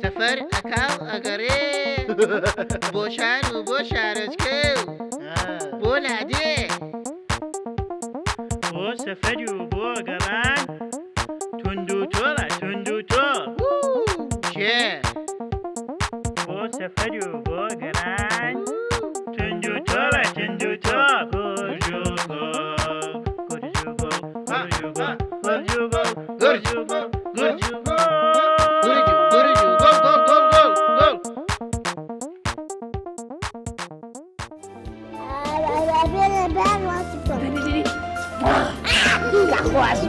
سفر أكاو أغري بوشارو بوشارجكو بولادي بو سفريو بو غران تندو تولا تندو تو شي بو سفريو بو غران تندو تولا تندو تو غورجوغو غورجوغو غورجوغو غورجوغو غورجوغو غورجوغو Quase.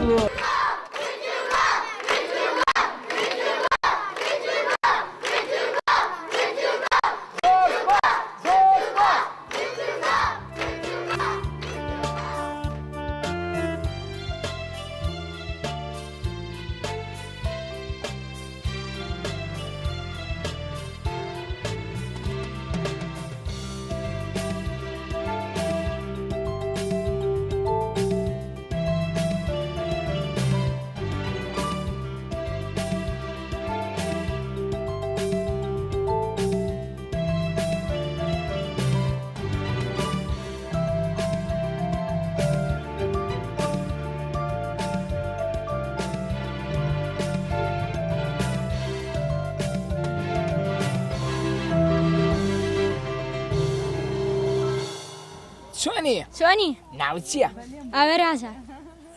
شوني؟ ناوتشيا أمراسا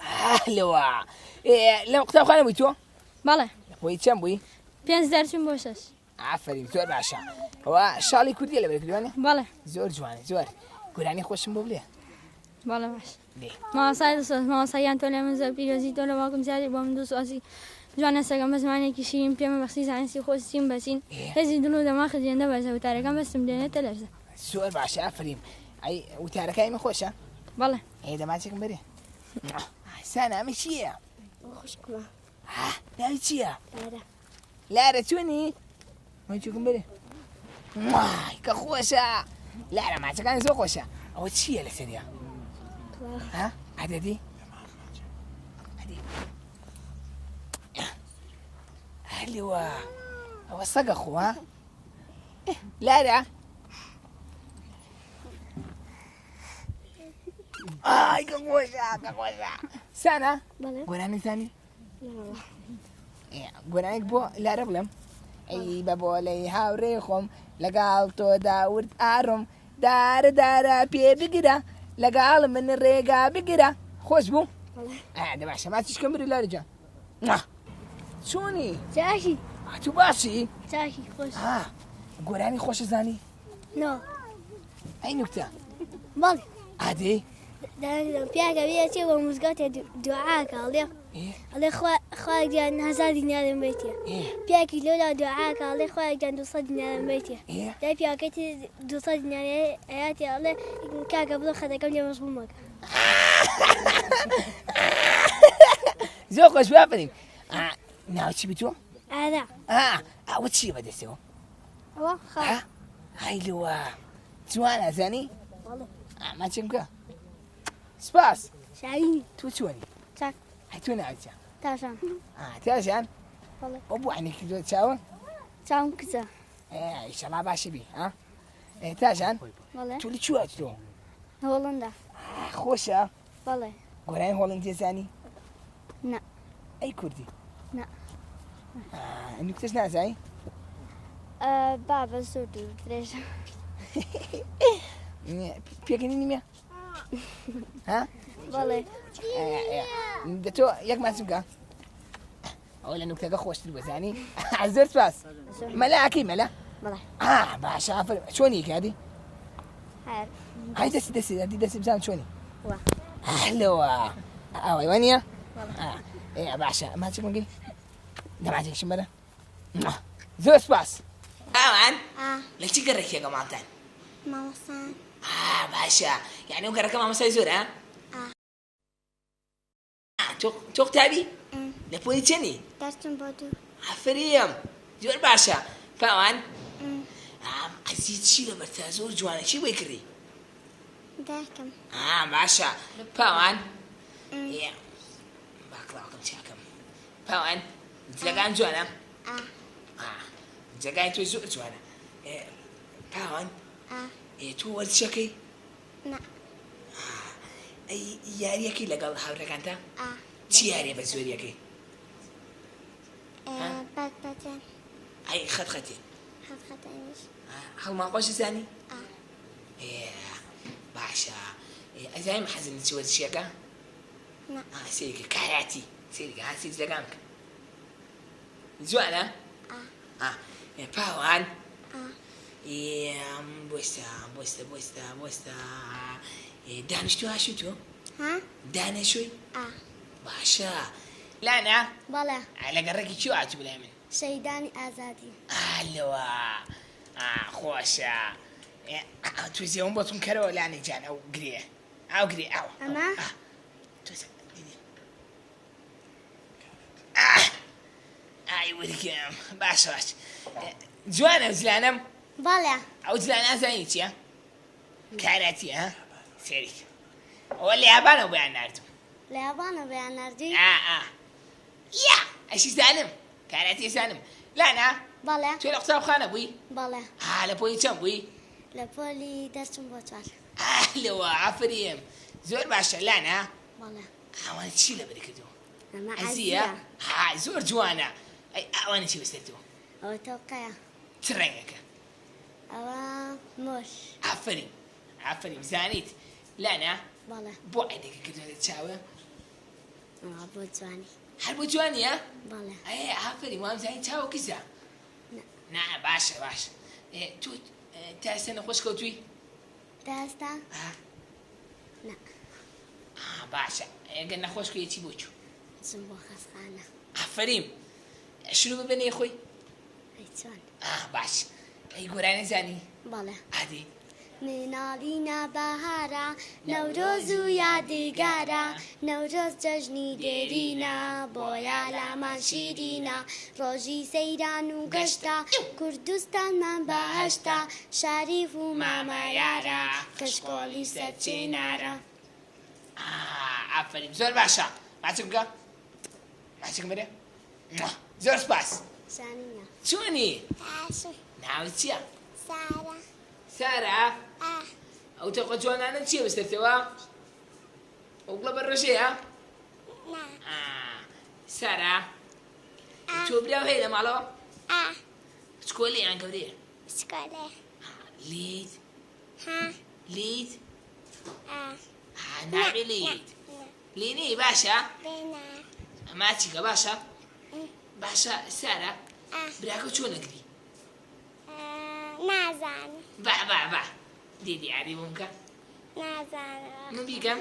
أهلوا لو قطع خانة بيتو بله بوي كم بوي 5 درسون بوسس عفري زور باشا هو شالي كردي ولا بالكردواني بله زور جواني زور قراني خوشم بوليه بله باش ليه ما صايد صوت ما صايان تولا من زبي رزي تولا واقم زاري بامدوس أسي جوانا سجم بس ماني كشيم بيام بخسيس عن سي خوش سيم بسين هذي دلو دماغ جنده بس وتاركم بس مدينة تلفزة زور باشا عفري أي وتعرف أي مخوشة بله إيه ده ما تكمل بري سنة مشية خوش كمان لا مشية لا لا رتوني ما تشوفون بري كخوشة لا ما تكان زو خوشة أو تشية لسريع ها عددي عددي أهلوا وصق أخوها لا كخوشة سنة بله قراني ثاني لا قراني بو لا ربلم أي بابو لي هاوريخم لقال تو داورت أرم دار بيه بقرا لقال من الريقة بقرا خوش بو ده باشا ما تشكم بري لا رجع شوني تاشي تباشي تاشي خوش قراني خوش زاني نو أي نكتة بله عادي ده بيا كبير شيء ومسقط دعاء قال إيه الله خواج جان هزار دينار بيتي إيه بيا كيلو دعاء قال الله خواج جان 200 دينار بيتي إيه ده بيا كتير 200 دينار آياتي الله كا قبل خد كم يوم مصبومك زوج خوش بافني ناوتشي بتو هذا وتشي بدي سو هو خلاص هاي لوا توانا ثاني والله ما تشمكا سباس شايني توتوني تاك هاي تونا عجا تاشان تاشان والله أبو عني كده تشاون تاهم كذا إن شاء الله باشي بي تاژان بەڵێ تولی چوە تۆ هۆڵندا خۆشە بەڵێ گۆرانی هۆڵند تێزانی نا ئەی کوردی نا نوکتەش نازانی بابە زۆر دوور درێژە پێکەنی نیمە ها بەڵێ تۆ یەک ماچ بکە ئەوە لە نوکتەکە خۆشتر بزانی زۆر سپاس مەلاکەی مەلا بەڵێ باشە چۆنی کادی هەر هاي دەسی بزان چۆنی وا لەوە ئەوەی وانە باشە ماچێکمەگەی دەماچێکشم بەرە زۆر سپاس ئەوان لە چی گەڕێکێکە ماڵتان مامۆستان باشە یعنی ئەو گەڕەکە مامۆستای زۆرە تۆ قوتابی لە پۆلی چەندی دەرچم بۆ دوو ئافریم زۆر باشە پاوان ئەزی چی لە بەرتا زۆر جوانە چی بۆی کڕی دایکم باشە پاوان باکڵاوکەم چاکەم پاوان جلەکان جوانە جگای تۆ زۆر جوانە پاوان تۆ وەرزشەکەی نا ئەی یاریەکەی لەگەڵ هاوڕێکانتە چی یاریە بە زۆریەکەی بەتەن ئەی خەتخەتی هەفخەتەنیش هەڵماقۆشی زانی باشە ئەزانیم حەزم چی وەرزشیەکە نا سێریکە کایاتی سێریکە ها سێری جلەکان بکە جوانە پاوان بۆستە دانیشتو هاشو تۆ ها دانیشتوی باشە لانا بەڵێ لە گەڕێکی چی هاتوو بلای من شەیدانی ئازادی لەوە خۆشە توێزیەوەم بۆتون کەرەوە لانەی جان ئەو گرێ ئەو گرێ ئەو ئەمە ئای وەرگم باش باش جوانە جلانم بەڵێ ئەو جلان ئازانی چییە کاراتیە ها سێریک ئەوە لە یابانەوە بۆیان ناردوو لە یابانە بەیان ناردووی یا ئەشی زانم کاراتی زانم لانا بەڵێ توێ لە قوتابخانە بووی بەڵێ لە پۆلی چەند بووی لە پۆلی دەرچم بۆ چوار لەوە ئافریم زۆر باشە لانا بەڵێ ئەوانە چی لە بەری کردووە ئەمە ئەزیە زۆر جوانە ئەی ئەوانە چی وەستێتەوە ئەوە تۆقەیە چ ڕەنگەکە ئەوە مۆش ئافریم زانیت لانا بەڵێ بۆ عیدەکە کردوێتە چاوە ئەوە بۆ جوانی هەر بۆ جوانیە بەڵێ ئافریم وام زانی چاوە کیزە نا باشە باشە تو تا ئێستا نەخۆش کەوتووی داستا نا باشە ئەگەر نەخۆش کەوتووی بۆ چوو چم بۆ خەسخانە ئافریم شروع ببێنێ خۆی ئەی چۆن باش ئەی گۆرانە زانی بەڵێ عادی مناڵینە بەهارە نەورۆز و یادگارە نەورۆز جەژنی دێرینە بۆیە لامان شیرینە ڕۆژی سەیران و گەشتە کوردستانمان بەهەشتە شاریف و مامەیارە کەشکۆڵی سەرچێنارە ئافرین زۆر باشە ماچک بکە ماچک بەرێ زۆر سپاس شانینە چۆنی تاشو ناوت چییە سارە سارە ئەو تەقە جوانانە چییە بەسەرتەوە ئەو گوڵە بەڕۆژەیە سارە تۆ براو هەیە لە ماڵەوە چکۆلێ یان گەورەیە سکۆلێ لیت ها لیت ناوی لیت لینی باشە بێنە ماچیکە باشە باشە سارە براکە چۆن نەگری نازانم با دیدی یاری بۆم کە نازانم من بیکەم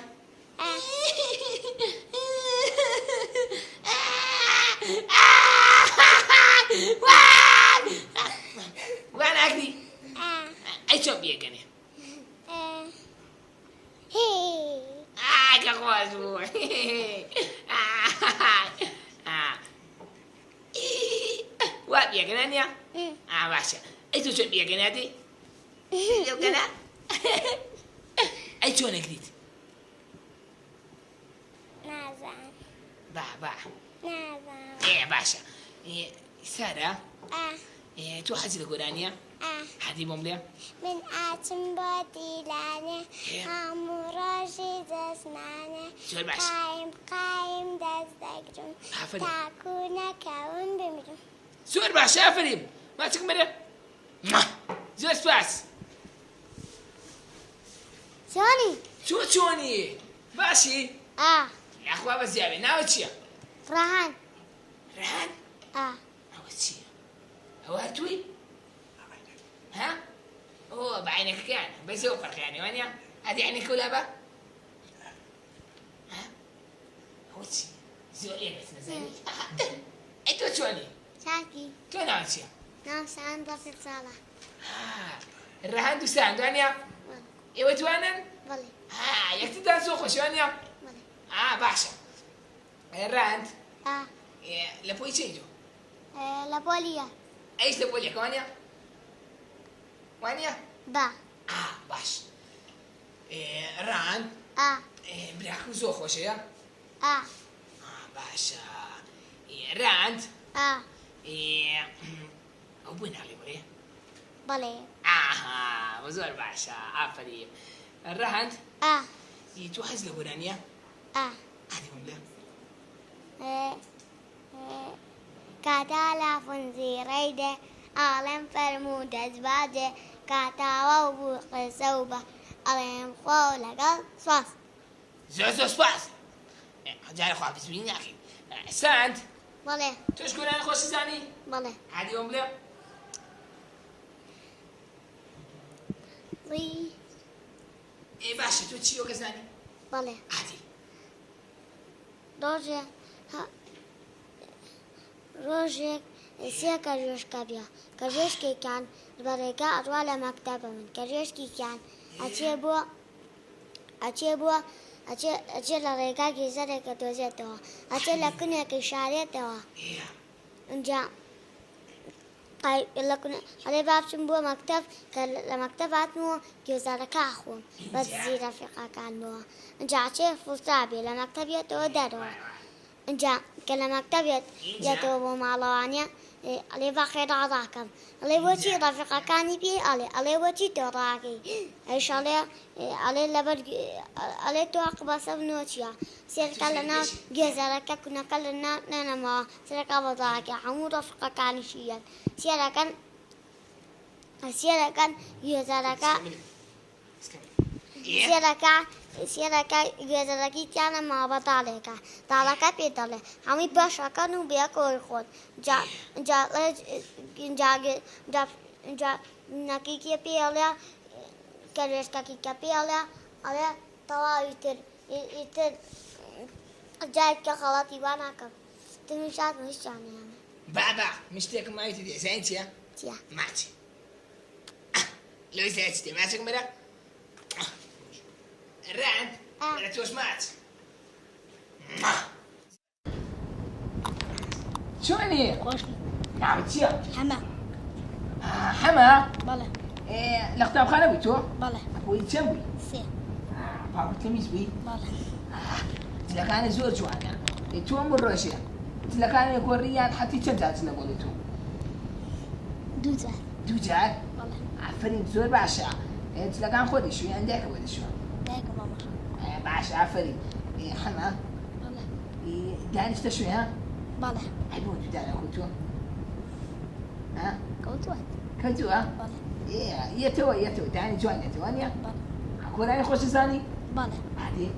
وا ناکری ئەی چۆن بیەکەنێ کە خۆش بوو وا بیەکەنە نییە باشە ئەی تۆ چۆن بیەکەناتی لێوکەنە ئەی چۆن نەگریت نازانم با نازانم باشە سارە تۆ حەزی لە گۆرانیە هادي بوملي من آتم بودي لانه هموراجي دزمانه سؤال باش قايم دز دقرم حفري تاكونا كون بمرم سؤال باش حفري ما تكمله زور سباس شوني باشي يا أخوة بزيابي ناوتشي رهان ناوتشي هو هتوي ها هو بعينك كان بس هو فرق يعني وانيا هذه عينك كلها بقى ها هو تشي زولي بس نزاني انتو شوني شاكي تو ناوتشي نام سان رفيق صالح الرهان دوسان وانيا ايوه توانن بلي يكتدان سوخو شوانيا بلي باشا الرهان اه لبوي تشيجو لابوليا ايش لبوليك وانيا وانيا با باش الرهان براكو زوخو شيا باشا الرهان وين علي وليه بلي وزور باشا عفري الرهن يتوحز لبنانيا هذه مملة كاتالا فنزي ريدة عالم فرمود أزباجة كاتاوا وبوق سوبة عليهم خولة قل صوص زوز سباس جاي أخوة بسمين يا أخي سانت بلي تشكر أنا خوش زاني بلي هذه مملة وي باشا توتشي وكزاني بلي هذه روجك سيا كريوش كبيا كريوش كي كان البركة أطوال مكتبة من كريوش كي كان أتشي لريكا كي سرقة توزيتوا أتشي لكنيا كي شاريتوا انجا لكن على باب شنبو مكتب لمكتب عتمو جزارك أخوهم بس زي رفيقة كان بوا انجا أتشي فصابي لمكتب يتو دارو انجا كلام مكتب يتو مالوانيا على بخير عراكم على وجه رفيقة كاني بي على وجه تراكي ايش على لبر على توقف سبنوتيا سيركلنا جزارك كنا كلنا نما سيرك بضاعك عمود رفيقة كاني شيئا سيركن جزارك سيرك جزاركي كان ما بطالك طالك بيطله همي باشا كانوا بياكل خود جا نكيكي بيالا كريش كيكي بيالا على طوا يتر جاي كخلاتي وانا كم تمشات مش يعني بابا مشتاق ما يتدي زينتيا تيا ماتي لو زينتي ماتك مرة الرعد لا توش مات شوني خوش نعم تيا حما حما بله لختام خانه بيتو بله ابوي تشمبي سي بابا تلميذ بي بله تلقاني زور جوانا يتو مروشيا تلقاني يكون ريان حتى تشجعت لقولتو دوجات بله عفرين زور باشا تلقان خودي شوي عندك ولا شو دايك ماما باشا عفرين حما بله داني اشتشوي ها بله عيبون تدانا كنتو ها كوتوات كنتو ها بله يتو داني جوان يتوانيا بله أكون أنا خوش زاني بله هذه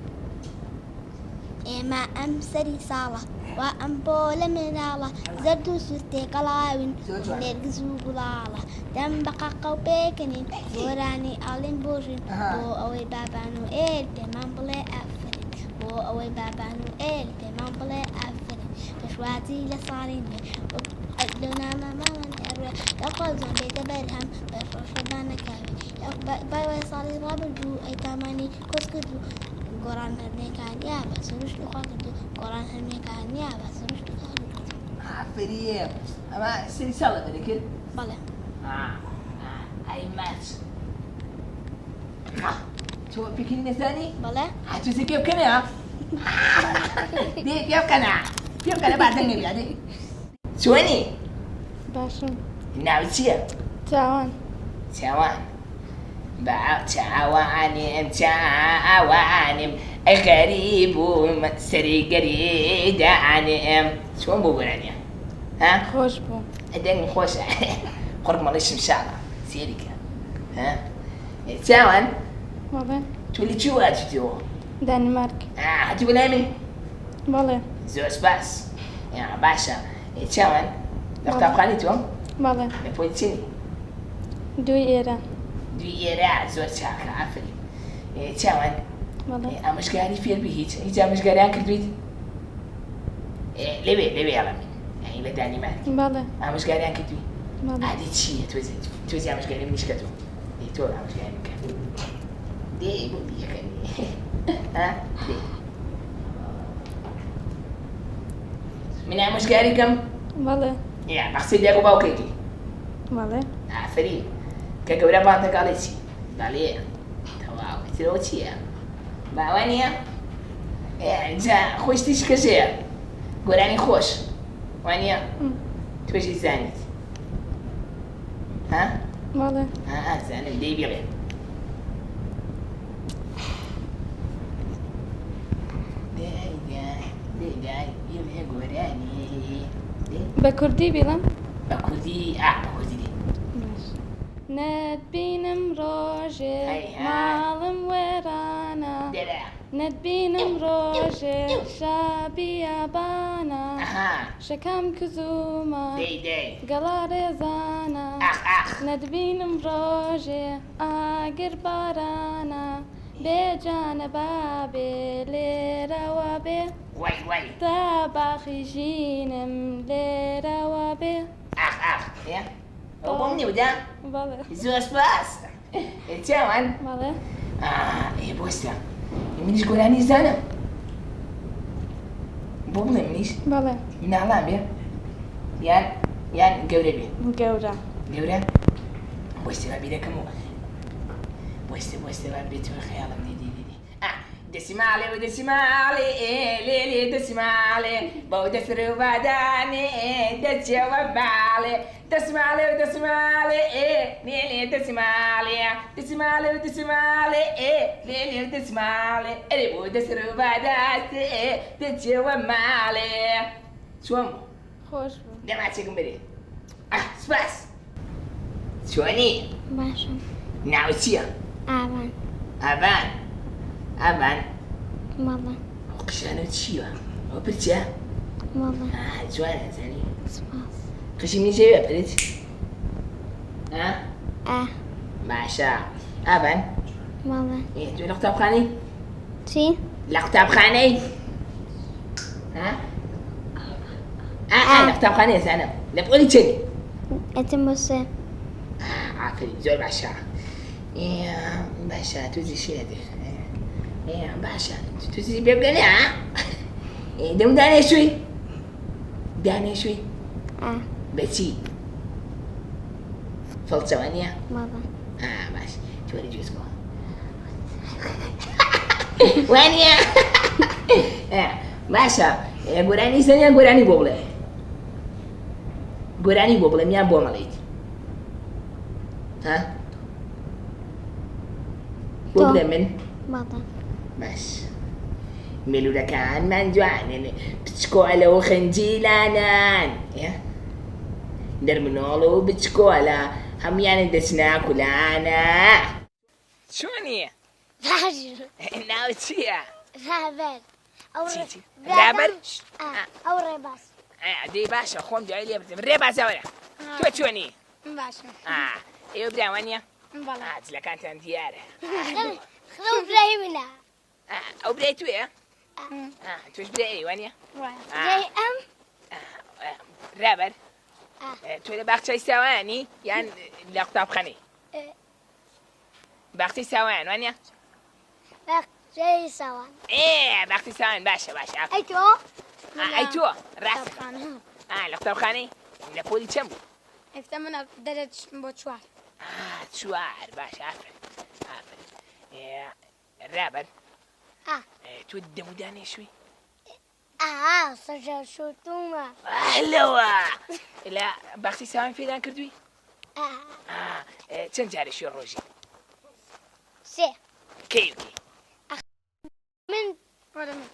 ما أمسري صالة وأم بولا من الله زردو سوستي قلاوين نرجسو قلالة دم بقى قوبيكنين وراني ألين بوشين بو أوي بابا نوئيل بمان بلا أفرين بو أوي بابا نوئيل بمان بلا أفرين بشواتي لصارين أدلنا ماما من أروي يقول زون بيت برهم بفرش بانا كاوي باي صاري رابر جو أي تاماني كسكدو قرآن هرني كان يا بس مش لخالد قرآن هرني كان يا بس مش لخالد عفرية أما سري سالة ذلك بله أي ماتش شو بيكين ثاني بله هتوزي كيف كنا دي كيف كنا بعد النبي هذه شواني باشم نعم تشيا تعاون چاوان چاوانم ئەی غەریب و سەری گەریدانم چۆن بۆ گۆرانیە ها خۆش بوو ئەدەنگم خۆشە قڕک مەڵی شمشاڵە سێریکە ها چاوان بەڵێ تۆ لە چی واتیتەوە دانمارک هەتی بۆ لای من بەڵێ زۆر سپاس باشە چاوان لە قوتابخانەی تۆم بەڵێ لە پۆلی چینی دوی ئێرە دوی ئێرە زۆر چاکە ئافرین چاوان بەڵێ ئامۆژگاری فێربی هیچ ئامۆژگاریان کردویت لەوێ ئەڵە من لە دانیمارک بەڵێ ئامۆژگاریان کردوی بەڵێ عادی چییە تۆزی ئامۆژگاری منیش کردو تۆ ئامۆژگاری من کرد دێ بۆ بیەکەنی دێ من ئامۆژگاری کەم بەڵێ بەخسی دێک و باوکێکی بەڵێ ئافرین کە گەورە بانتەکاڵی چی باڵێ تەواو ترەوە چییە باوانە جا خۆشتیش کەژەیە گۆرانی خۆش وانە توێژی زانیت ها بەڵێ زانم دەی بێڵێ بێڵێ گۆرانی بە کوردی بڵم بە کوردی بە کوردی دێ نەتبینم ڕۆژێ هەی هەی. ماڵم وێرانە دێرە نەتبینم ڕۆژێ شابیابانە شەکەم کزومە دەی گەڵا ڕێزانە نەتبینم ڕۆژێ ئاگر بارانە بێجانە بابێ لێرەوە بێ وای تا باخی ژینم لێرەوە بێ ئەو بۆم نێودا بەڵێ زۆر سپاس چاوان بەڵێ بۆستە منیش گۆرانی زانم بۆ بڵێ منیش بەڵێ مناڵام بێ یان گەورە بێ گەورە گەورە بۆستە با بیرەکەمەوە بۆستە با بێتەوە خەیاڵم دیدی دەسیماڵێ و دەسیماڵێ لێ دەسیماڵێ بەو دەسرەوادانێ دەچێوە باڵێ دەسیماڵێ و دەسیماڵێ لێ دەسیماڵێ دەسیماڵێ و دەسیماڵێ لێ دەسیماڵێ ئەرێ بۆ دەسرەواداتێ دەچێوە ماڵێ چۆن خۆش بوو دەماچێکم بێ سپاس چۆنی باشم ناو چییە ئاوان ئابان ماڵە قشانە چیوە ئەو پرچە ماڵە جوانە زانی سپاس قشی منی جێوێ پرچ باشە ئابان ماڵە توێ لە قوتابخانەی چی لە قوتابخانەی لە قوتابخانەیە زانم لە پۆلی چێنی ئەتم بۆ سێ ئافرین زۆر باشە باشە توزی شێ باشە توزی پێ بگەنێ دەم دانێشووی دانێشووی بەچی فڵچەوانیە ماڵە باش تووەری جوێزکەوە وانە باشە گۆرانی زەنیان گۆرانی بۆ بڵێ گۆرانی بۆ بڵێ میان بۆ مەڵیت بۆ بڵێ من ماڵە باش مێلوورەکانمان جوانن بچکۆلە و خەنجیلانان دەرمنۆڵ و بچکۆلە هەمویانە دەچنا کولانە چۆنیە ناو چییە رابەر رابەر ئەو ڕێباس دەی باشە خۆم دوای لێ بزم ڕێبازەوەرە تۆ چۆنی باشە ئێوە براوانە بەڵێ جلەکانتان دیارە خڵم برای منە ئەو برای توێ توش برای وانە جای ئەم رابەر تۆ لە باخچەی ساوانی یان لە قوتابخانەی باخچەی ساوان وانە جای ساوان باخچەی ساوان باشە ئەی تۆ ئەی تۆ ڕاستە لە قوتابخانەی لە پۆلی چەند بوو ئێستا منە دەرێت بۆ چوار چوار باشە ئافرین رابەر تۆ دەمودانێشووی سەرجەر شوتومە لەوە لە باخچەی ساوان فێران کردووی چەند جارە شوێ ڕۆژی سێ کەی من وەرە من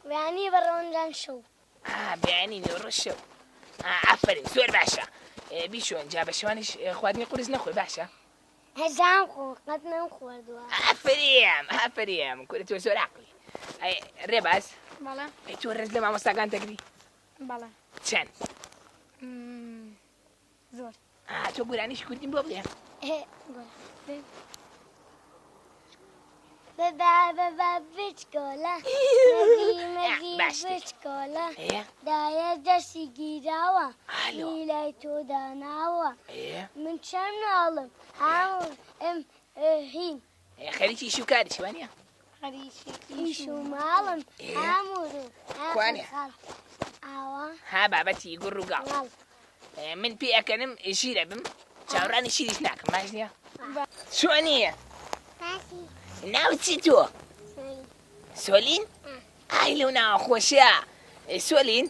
ویانی بەڕۆنجان شەو بیانی نێوڕۆ شەو ئافرین زۆر باشە بیشۆن جا بە شەوانش خواردنی قورس نەخۆی باشە هەزام خۆ قەت نەمخواردووە ئافریم کورە تۆ زۆر عەقڵی ڕێباز بەڵێ تۆ ڕێز لە مامۆستاکان دەگری بەڵێ چەند زۆر تۆ گورانیش کوردیم بۆ بڵێ بەبا بچکۆلە مەگی بچکۆلە دایە دەستی گیراوە لای تۆ داناوە من چەند ناڵم هەموو هین خەریکی شو کاری وانە ئیش و ماڵم هەموو کوانێ ئاوا ها بابەتی گوڕ و گاڵ من پێ ئەەکەنم ژیرە بم چاوڕانی شیریش ناکەم باش نییە چۆنیە ناو چی تۆ سۆلین ئای لەو ناوە خۆشە سۆلین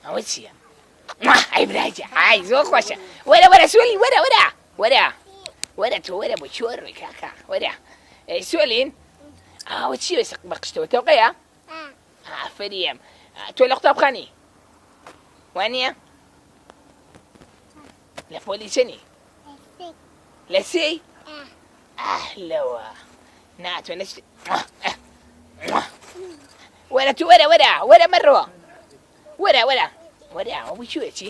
ئەوە چییە ئەی براجە ئای زۆر خۆشە وەرە سۆلین وەرە تۆ وەرە بۆ چۆڕی کاکە وەرە سۆلین ئەوە چیە بە قشتەوە تەوقەیە ئافریم تۆ لە قوتابخانەی وانە لە پۆلیسەنی لە سێی لەوە ناتوێ نەچ وەرە تو وەرە مەڕەوە وەرە ئەوە بچووە چی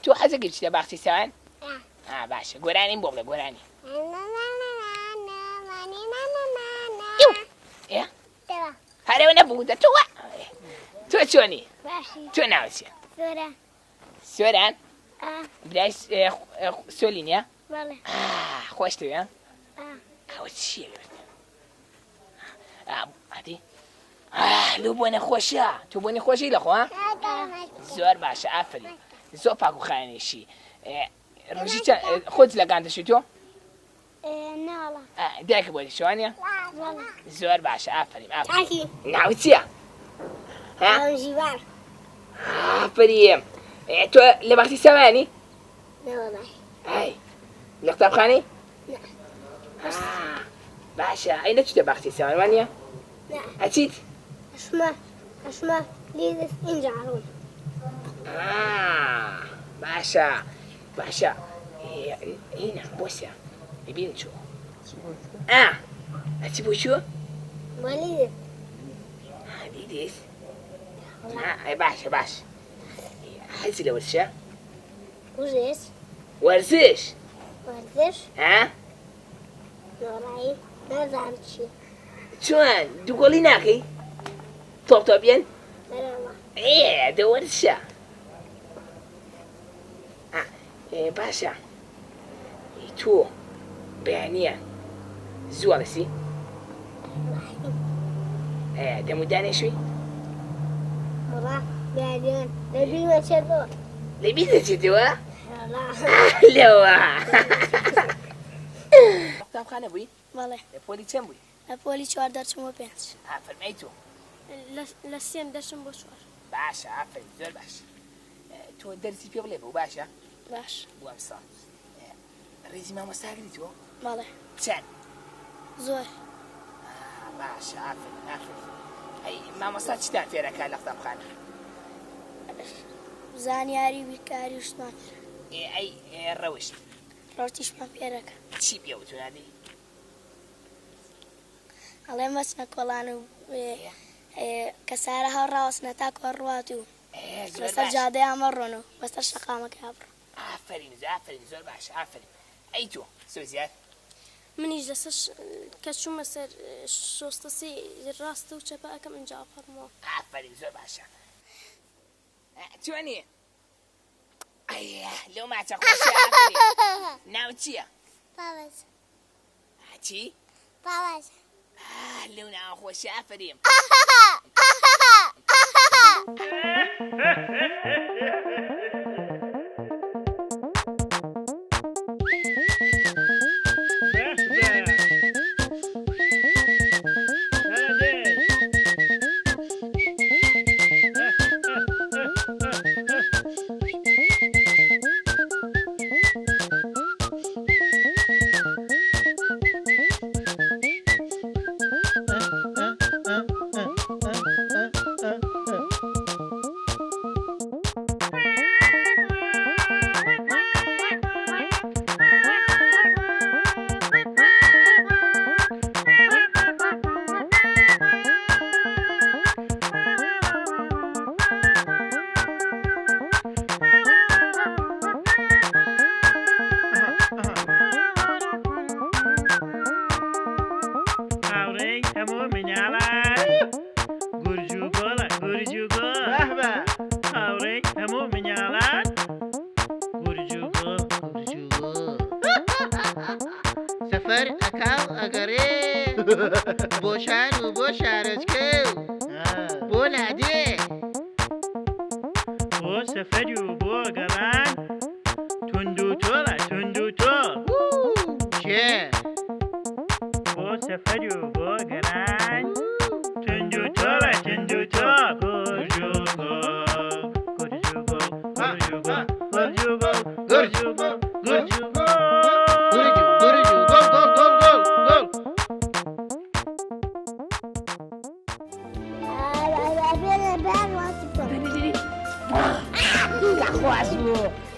تۆ حەزەکرد لە باخچی سەوان باشە گۆرانیم بۆ بڵێ گۆرانی هەرەوە نەبوو دە تۆ چۆنی تۆ ناوە چیە سۆران برای سۆلینە خۆش توێ ئەوە چییە ئەدی لەو بۆ نەخۆشە تۆ بۆ نەخۆشی لەخۆ زۆر باشە ئافرین زۆر پاک و خاوێنێشی ڕۆژی خۆت لەگان دەشی تۆ دایکە بۆ دیشوانە زۆر باشە ئافرین ناو چییە ئافریم تۆ لە باختی سەوانی ئای لە قوتابخانەی باشە ئەی نەچووتە باختی سەوان وانە ئەچیت ئەشمە لیدس اینجا ڕوون باشە هینە بۆسە ببین چۆ ئەچی بۆ چوە وەلیدس دیدیس باش حەزی لە وەرشە وەرزش نۆڕایی نازانم چی چۆن دووگۆڵی ناکەی تۆپتۆپیان دە وەرشە باشە تۆ بەیانیە زووە بەسی دەمودانێشوی بەیانیان لەبیرمە چێتەوە لەبیر دەچێتەوە لەوە قوتابخانە بووی بەڵێ لە پۆلی چەند بووی لە پۆلی 4 دەرچمەوە 5 فەرمای تۆ لە سێم دەچم بۆ 4 باشە ئافرین زۆر باش تۆ دەرسی پێ بڵێ بۆ باشە باش بووە ئەمسا ڕێزی مامۆستاگری تۆ بەڵێ چەند زۆر باشە ئافرین ئەی مامۆستا چیتان فێرەکە لە قوتابخانە زانیاری بیرکاری وشتمان ئەی ڕەوشت ڕۆتیشمان پێرەکە چی پێوتونادی ئەڵێ مەچنە کۆڵان و کە سارە هەڵڕاوەچنە تا کۆڕوات و بەسەر جادەی ئەمەڕۆن و بەسەر شەقامەکە بڕۆ ئافرین زۆر باشە ئافرین ئەی تۆ سۆزیات منیش لەسەر کە چوومە سەر شۆستەسی ڕاستە و چەپە ئەەکەم ئەنجا پەڕمەوە ئافرین زۆر باشە چۆنی لەو ماچە خۆشە ناو چییە باوەز چی باوەز لەو ناو خۆشە ئافریم سەفەر ئەکاو ئەگەڕێ بۆ شار و بۆ شارۆچکە و بۆ لادێ بۆ سەفەری و بۆ گەڕان تونند و تۆڵە تونند و تۆ چێ بۆ سەفەری و بۆ گەڕان تونند و تۆڵە تونند و تۆ گورج و گۆڵ گورج و گۆڵ گورج و گۆڵ گورج و گۆڵ گورج و گۆڵ گورج و گۆڵ خواست بوو